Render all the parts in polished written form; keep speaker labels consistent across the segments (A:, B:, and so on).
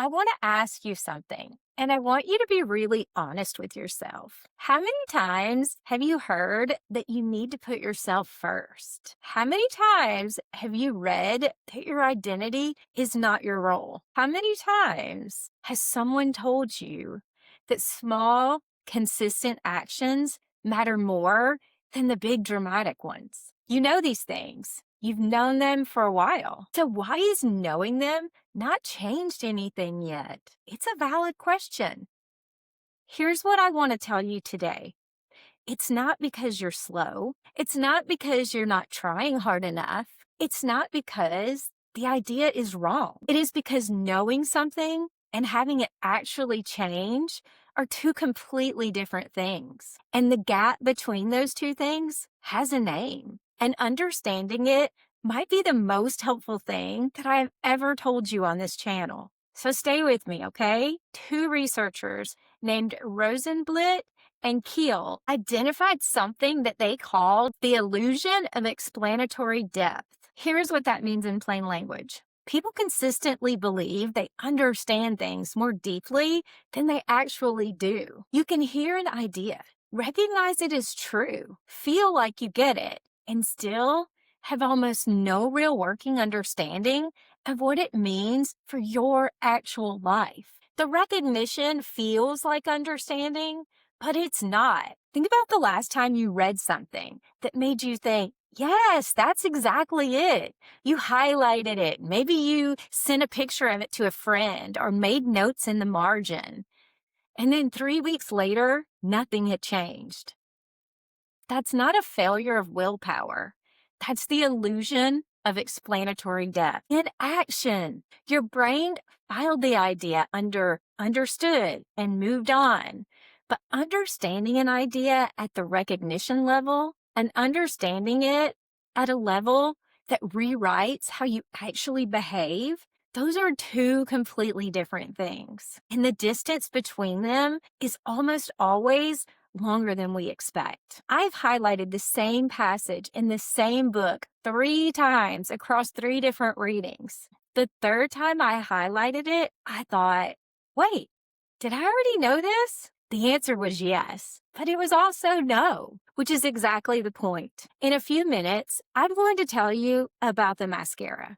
A: want to ask you something, and I want you to be really honest with yourself. How many times have you heard that you need to put yourself first? How many times have you read that your identity is not your role? How many times has someone told you that small, consistent actions matter more than the big dramatic ones? You know these things. You've known them for a while. So why is knowing them not changed anything yet? It's a valid question. Here's what I want to tell you today. It's not because you're slow. It's not because you're not trying hard enough. It's not because the idea is wrong. It is because knowing something and having it actually change are two completely different things. And the gap between those two things has a name. And understanding it might be the most helpful thing that I've ever told you on this channel. So stay with me, okay? Two researchers named Rosenblit and Keel identified something that they called the illusion of explanatory depth. Here's what that means in plain language. People consistently believe they understand things more deeply than they actually do. You can hear an idea, recognize it as true, feel like you get it, and still have almost no real working understanding of what it means for your actual life. The recognition feels like understanding, but it's not. Think about the last time you read something that made you think, yes, that's exactly it. You highlighted it. Maybe you sent a picture of it to a friend or made notes in the margin. And then 3 weeks later, nothing had changed. That's not a failure of willpower. That's the illusion of explanatory depth. In action, your brain filed the idea under understood and moved on. But understanding an idea at the recognition level and understanding it at a level that rewrites how you actually behave, those are two completely different things. And the distance between them is almost always longer than we expect. I've highlighted the same passage in the same book 3 times across 3 different readings. The third time I highlighted it, I thought, wait, did I already know this? The answer was yes, but it was also no, which is exactly the point. In a few minutes, I'm going to tell you about the mascara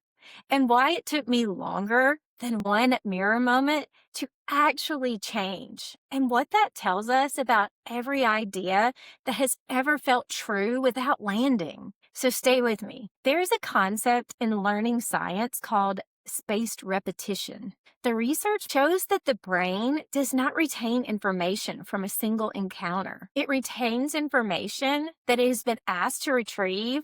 A: and why it took me longer than one mirror moment to actually change, and what that tells us about every idea that has ever felt true without landing. So stay with me. There's a concept in learning science called spaced repetition. The research shows that the brain does not retain information from a single encounter. It retains information that it has been asked to retrieve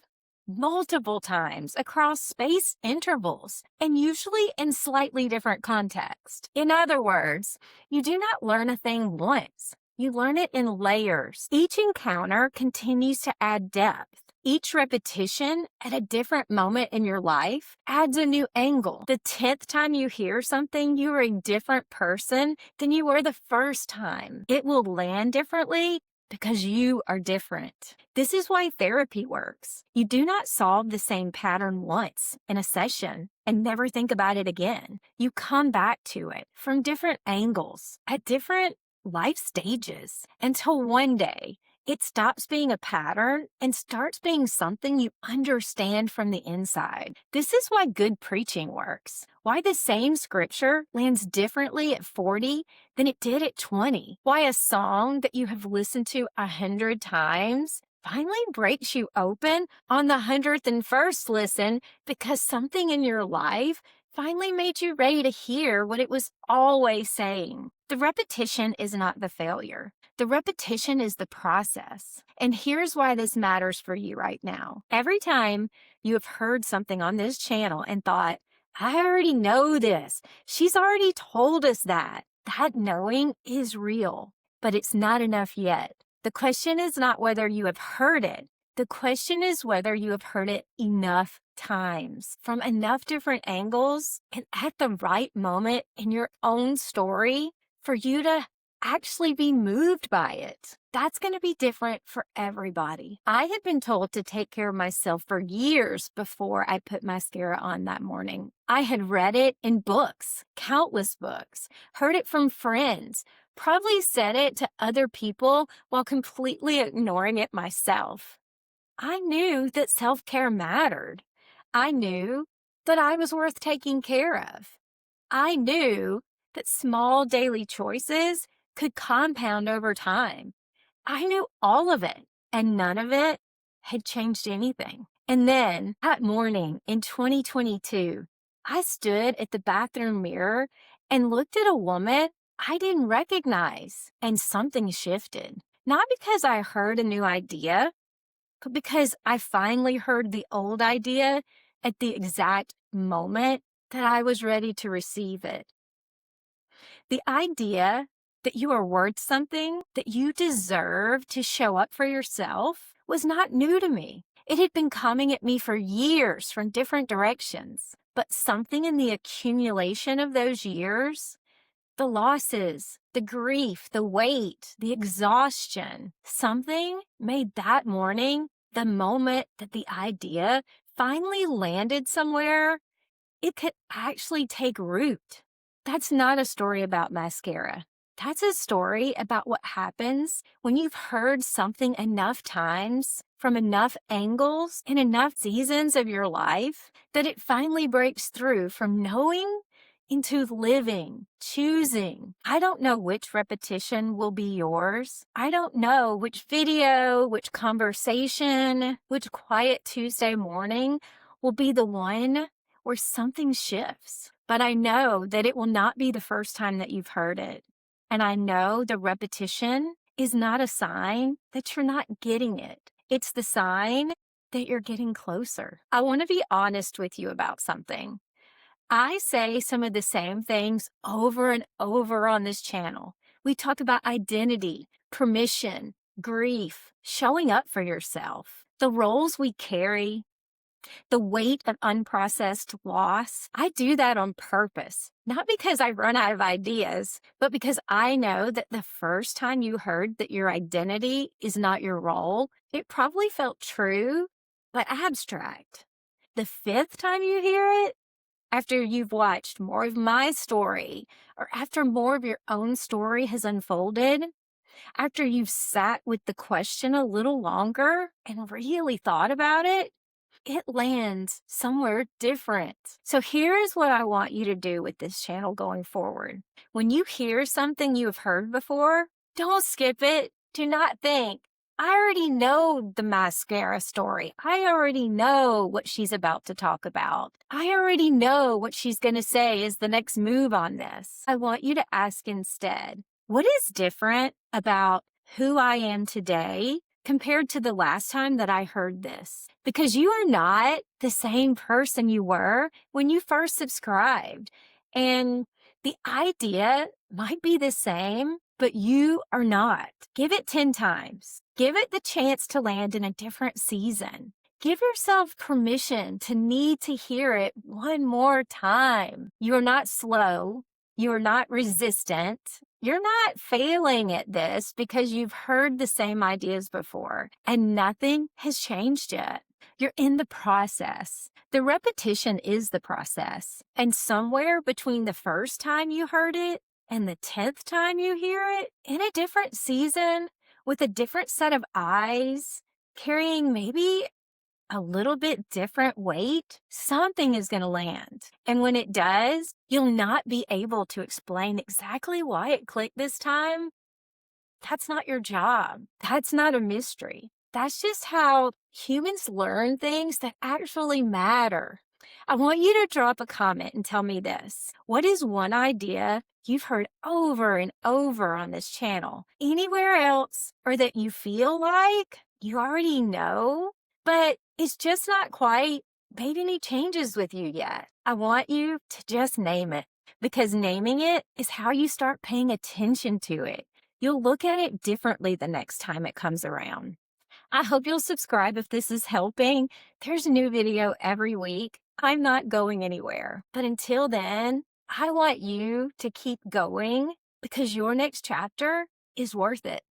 A: multiple times across space intervals, and usually in slightly different context. In other words, you do not learn a thing once. You learn it in layers. Each encounter continues to add depth. Each repetition at a different moment in your life adds a new angle. The 10th time you hear something, you are a different person than you were the first time. It will land differently because you are different. This is why therapy works. You do not solve the same pattern once in a session and never think about it again. You come back to it from different angles at different life stages until one day it stops being a pattern and starts being something you understand from the inside. This is why good preaching works. Why the same scripture lands differently at 40 than it did at 20. Why a song that you have listened to 100 times finally breaks you open on the 101st listen because something in your life finally made you ready to hear what it was always saying. The repetition is not the failure. The repetition is the process. And here's why this matters for you right now. Every time you have heard something on this channel and thought, I already know this. She's already told us that. That knowing is real, but it's not enough yet. The question is not whether you have heard it. The question is whether you have heard it enough times from enough different angles and at the right moment in your own story for you to actually be moved by it. That's going to be different for everybody. I had been told to take care of myself for years before I put mascara on that morning. I had read it in books, countless books, heard it from friends, probably said it to other people while completely ignoring it myself. I knew that self-care mattered. I knew that I was worth taking care of. I knew that small daily choices could compound over time. I knew all of it, and none of it had changed anything. And then that morning in 2022, I stood at the bathroom mirror and looked at a woman I didn't recognize, and something shifted. Not because I heard a new idea, but because I finally heard the old idea at the exact moment that I was ready to receive it. The idea that you are worth something, that you deserve to show up for yourself, was not new to me. It had been coming at me for years from different directions. But something in the accumulation of those years, the losses, the grief, the weight, the exhaustion, something made that morning, the moment that the idea finally landed somewhere, it could actually take root. That's not a story about mascara. That's a story about what happens when you've heard something enough times from enough angles in enough seasons of your life that it finally breaks through from knowing into living, choosing. I don't know which repetition will be yours. I don't know which video, which conversation, which quiet Tuesday morning will be the one where something shifts. But I know that it will not be the first time that you've heard it. And I know the repetition is not a sign that you're not getting it. It's the sign that you're getting closer. I want to be honest with you about something. I say some of the same things over and over on this channel. We talk about identity, permission, grief, showing up for yourself, the roles we carry, the weight of unprocessed loss. I do that on purpose, not because I run out of ideas, but because I know that the first time you heard that your identity is not your role, it probably felt true, but abstract. The fifth time you hear it, after you've watched more of my story, or after more of your own story has unfolded, after you've sat with the question a little longer and really thought about it lands somewhere different. So here's what I want you to do with this channel going forward. When you hear something you have heard before, don't skip it. Do not think, I already know the mascara story. I already know what she's about to talk about. I already know what she's going to say is the next move on this. I want you to ask instead, what is different about who I am today compared to the last time that I heard this? Because you are not the same person you were when you first subscribed. And the idea might be the same, but you are not. Give it 10 times. Give it the chance to land in a different season. Give yourself permission to need to hear it one more time. You're not slow. You're not resistant. You're not failing at this because you've heard the same ideas before and nothing has changed yet. You're in the process. The repetition is the process. And somewhere between the first time you heard it and the 10th time you hear it, in a different season, with a different set of eyes, carrying maybe a little bit different weight, something is going to land. And when it does, you'll not be able to explain exactly why it clicked this time. That's not your job. That's not a mystery. That's just how humans learn things that actually matter. I want you to drop a comment and tell me this. What is one idea you've heard over and over on this channel, anywhere else, or that you feel like you already know, but it's just not quite made any changes with you yet? I want you to just name it, because naming it is how you start paying attention to it. You'll look at it differently the next time it comes around. I hope you'll subscribe if this is helping. There's a new video every week. I'm not going anywhere. But until then, I want you to keep going because your next chapter is worth it.